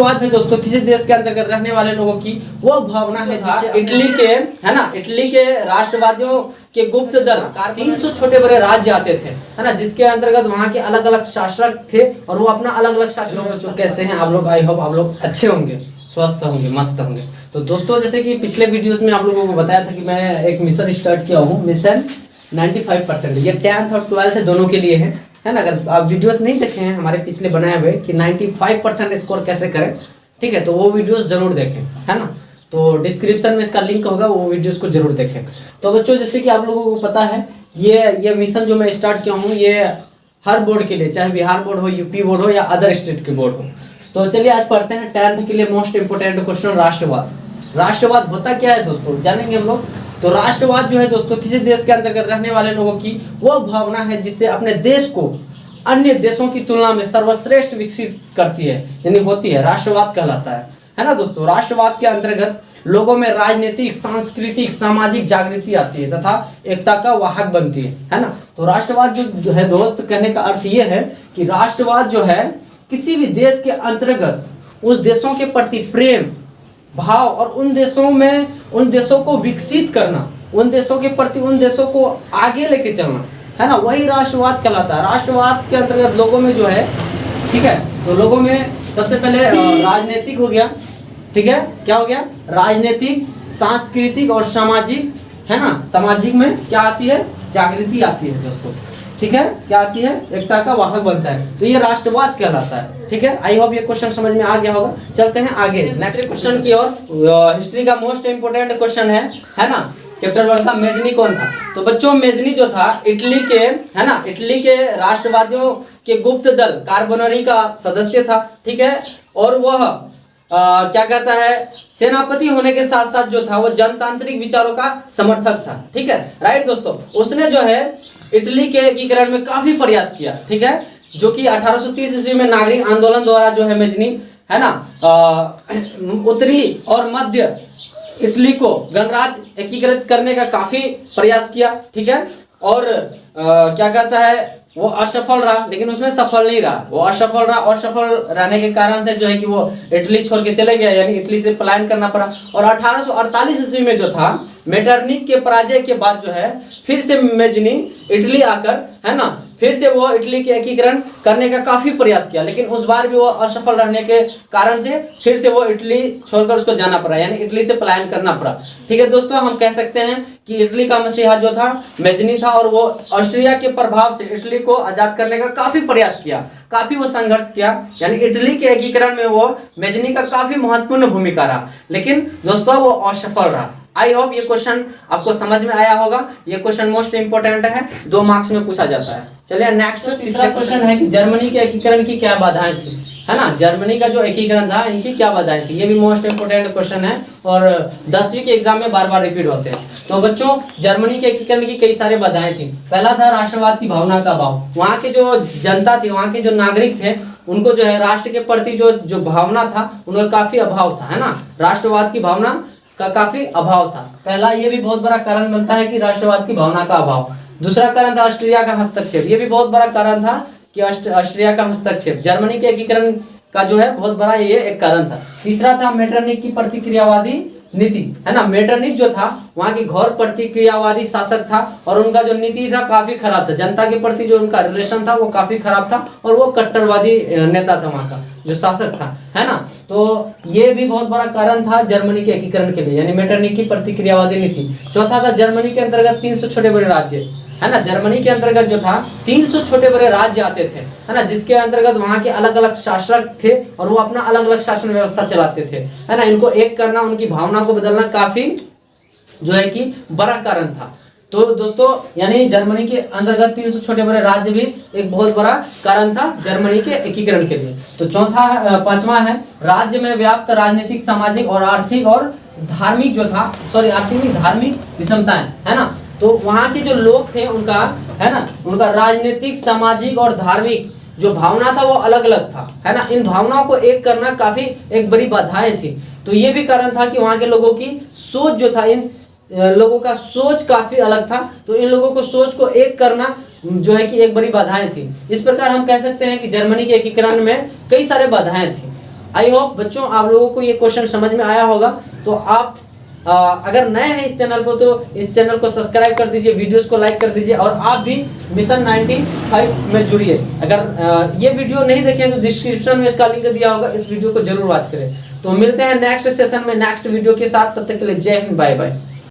राष्ट्रवाद है दोस्तों किसी देश के अंतर्गत रहने वाले लोगों की वो भावना है जिससे इटली के है ना, इटली के राष्ट्रवादियों के गुप्त दल 300 छोटे बड़े राज्य आते थे है ना, जिसके अंतर्गत वहाँ के अलग अलग शासक थे और वो अपना अलग अलग शासन। कैसे हैं आप लोग? आई होप आप लोग अच्छे होंगे, स्वस्थ होंगे, मस्त होंगे। तो दोस्तों जैसे कि पिछले वीडियोस में आप लोगों को बताया था कि मैं एक मिशन स्टार्ट किया हूँ, मिशन 95%। ये 10th और 12th दोनों के लिए है ना। अगर आप वीडियोस नहीं देखे हैं हमारे पिछले बनाए हुए कि 95% स्कोर कैसे करें, ठीक है, तो वो वीडियोस जरूर देखें है ना। तो डिस्क्रिप्शन में इसका लिंक होगा, वो वीडियोस को जरूर देखें। तो बच्चों जैसे कि आप लोगों को पता है ये मिशन जो मैं स्टार्ट किया हूँ ये हर बोर्ड के लिए, चाहे बिहार बोर्ड हो, यूपी बोर्ड हो या अदर स्टेट के बोर्ड हो। तो चलिए आज पढ़ते हैं 10th के लिए मोस्ट इंपोर्टेंट क्वेश्चन, राष्ट्रवाद। राष्ट्रवाद होता क्या है दोस्तों, जानेंगे हम लोग। तो राष्ट्रवाद जो है दोस्तों किसी देश के अंतर्गत रहने वाले लोगों की वो भावना है जिससे अपने देश को अन्य देशों की तुलना में सर्वश्रेष्ठ विकसित करती है, यानी होती है, राष्ट्रवाद कहलाता है ना दोस्तों। राष्ट्रवाद के अंतर्गत लोगों में राजनीतिक, सांस्कृतिक, सामाजिक जागृति आती है तथा एकता का वाहक बनती है ना। तो राष्ट्रवाद जो है दोस्त, कहने का अर्थ ये है कि राष्ट्रवाद जो है किसी भी देश के अंतर्गत उस देशों के प्रति प्रेम भाव और उन देशों को विकसित करना, उन देशों के प्रति उन देशों को आगे लेके चलना है ना, वही राष्ट्रवाद कहलाता है। राष्ट्रवाद के अंतर्गत लोगों में जो है, ठीक है, तो लोगों में सबसे पहले राजनीतिक हो गया, ठीक है, क्या हो गया, राजनीतिक, सांस्कृतिक और सामाजिक है ना। सामाजिक में क्या आती है, जागृति आती है दोस्तों, ठीक है, क्या आती है, एकता का वाहक बनता है। तो ये राष्ट्रवाद कहलाता है, ठीक है। आई होप ये क्वेश्चन समझ में आ गया होगा। चलते हैं आगे नेक्स्ट क्वेश्चन की ओर। हिस्ट्री का मोस्ट इंपोर्टेंट क्वेश्चन है ना, चैप्टर 1 का मेजनी कौन था। तो बच्चों मेजनी जो था इटली के है ना, इटली के राष्ट्रवादियों के गुप्त दल कार्बोनरी का सदस्य था, ठीक है। और वह क्या कहता है, सेनापति होने के साथ साथ जो था वो जनतांत्रिक विचारों का समर्थक था, ठीक है, राइट दोस्तों। उसने जो है इटली के एकीकरण में काफी प्रयास किया, ठीक है, जो कि 1830 ईस्वी में नागरिक आंदोलन द्वारा जो है मेजनी है ना उत्तरी और मध्य इटली को गणराज्य एकीकृत करने का काफी प्रयास किया, ठीक है। और क्या कहता है वो असफल रहा, लेकिन उसमें सफल नहीं रहा, वो असफल रहा। असफल रहने के कारण से जो है कि वो इटली छोड़ के चले गया, यानी इटली से पलायन करना पड़ा। और 1848 ईस्वी में जो था मेटरनिक के पराजय के बाद जो है फिर से मेजनी इटली आकर है ना, फिर से वो इटली के एकीकरण करने का काफी प्रयास किया, लेकिन उस बार भी वो असफल रहने के कारण से फिर से वो इटली छोड़कर उसको जाना पड़ा, यानी इटली से पलायन करना पड़ा, ठीक है दोस्तों। हम कह सकते हैं कि इटली का मसीहा जो था मेजनी था और वो ऑस्ट्रिया के प्रभाव से इटली को आजाद करने का काफी प्रयास किया, काफी वो संघर्ष किया, यानी इटली के एकीकरण में वो मेजनी का काफी महत्वपूर्ण भूमिका रहा, लेकिन दोस्तों वो असफल रहा। आई होप ये क्वेश्चन आपको समझ में आया होगा। ये क्वेश्चन मोस्ट इंपोर्टेंट है, 2 मार्क्स में पूछा जाता है। चलिए नेक्स्ट तीसरा क्वेश्चन है कि जर्मनी के एकीकरण की क्या बाधाएं थी, है ना। जर्मनी का जो एकीकरण था इनकी क्या बाधाएं थी, ये भी मोस्ट इंपोर्टेंट क्वेश्चन है और 10वीं के एग्जाम में बार बार रिपीट होते हैं। तो बच्चों जर्मनी के एकीकरण की कई सारे बाधाएं थी। पहला था राष्ट्रवाद की भावना का अभाव। वहाँ के जो जनता थी, वहाँ के जो नागरिक थे, उनको जो है राष्ट्र के प्रति जो भावना था उनका काफी अभाव था, है ना। राष्ट्रवाद की भावना का काफी अभाव था, पहला ये भी बहुत बड़ा कारण बनता है कि राष्ट्रवाद की भावना का अभाव। दूसरा कारण था ऑस्ट्रिया का हस्तक्षेप, ये भी बहुत बड़ा कारण था कि ऑस्ट्रिया का हस्तक्षेप जर्मनी के एकीकरण का जो है बहुत बड़ा ये एक कारण था। तीसरा था मेटरनिक की प्रतिक्रियावादी नीति, है ना। मेटरनिक जो था वहाँ की घोर प्रतिक्रियावादी शासक था और उनका जो नीति था काफी खराब था, जनता के प्रति जो उनका रिलेशन था वो काफी खराब था और वो कट्टरवादी नेता था, वहाँ का जो शासक था, है ना। तो ये भी बहुत बड़ा कारण था जर्मनी के एकीकरण के लिए, यानी मेटरनिक की प्रतिक्रियावादी नीति। चौथा था जर्मनी के अंतर्गत 300 छोटे बड़े राज्य, है ना। जर्मनी के अंतर्गत जो था 300 छोटे बड़े राज्य आते थे, है ना, जिसके अंतर्गत वहाँ के अलग अलग शासक थे और वो अपना अलग अलग शासन व्यवस्था चलाते थे, है ना। इनको एक करना, उनकी भावना को बदलना काफी जो है कि बड़ा कारण था। तो दोस्तों यानी जर्मनी के अंतर्गत 300 छोटे बड़े राज्य भी एक बहुत बड़ा कारण था जर्मनी के एकीकरण के लिए। तो पांचवा है राज्य में व्याप्त राजनीतिक, सामाजिक और आर्थिक और धार्मिक जो था, आर्थिक धार्मिक विषमताएं, है ना। तो वहाँ के जो लोग थे उनका, है ना, उनका राजनीतिक, सामाजिक और धार्मिक जो भावना था वो अलग अलग था, है ना। इन भावनाओं को एक करना काफी एक बड़ी बाधाएं थी। तो ये भी कारण था कि वहाँ के लोगों की सोच जो था, इन लोगों का सोच काफी अलग था, तो इन लोगों को सोच को एक करना जो है कि एक बड़ी बाधाएं थी। इस प्रकार हम कह सकते हैं कि जर्मनी के एकीकरण में कई सारे बाधाएं थी। आई होप बच्चों आप लोगों को ये क्वेश्चन समझ में आया होगा। तो आप अगर नए हैं इस चैनल पर तो इस चैनल को सब्सक्राइब कर दीजिए, वीडियोस को लाइक कर दीजिए और आप भी मिशन 95 में जुड़िए। अगर ये वीडियो नहीं देखें तो डिस्क्रिप्शन में इसका लिंक दिया होगा, इस वीडियो को जरूर वॉच करें। तो मिलते हैं नेक्स्ट सेशन में नेक्स्ट वीडियो के साथ, तब तक के लिए जय हिंद, बाय बाय।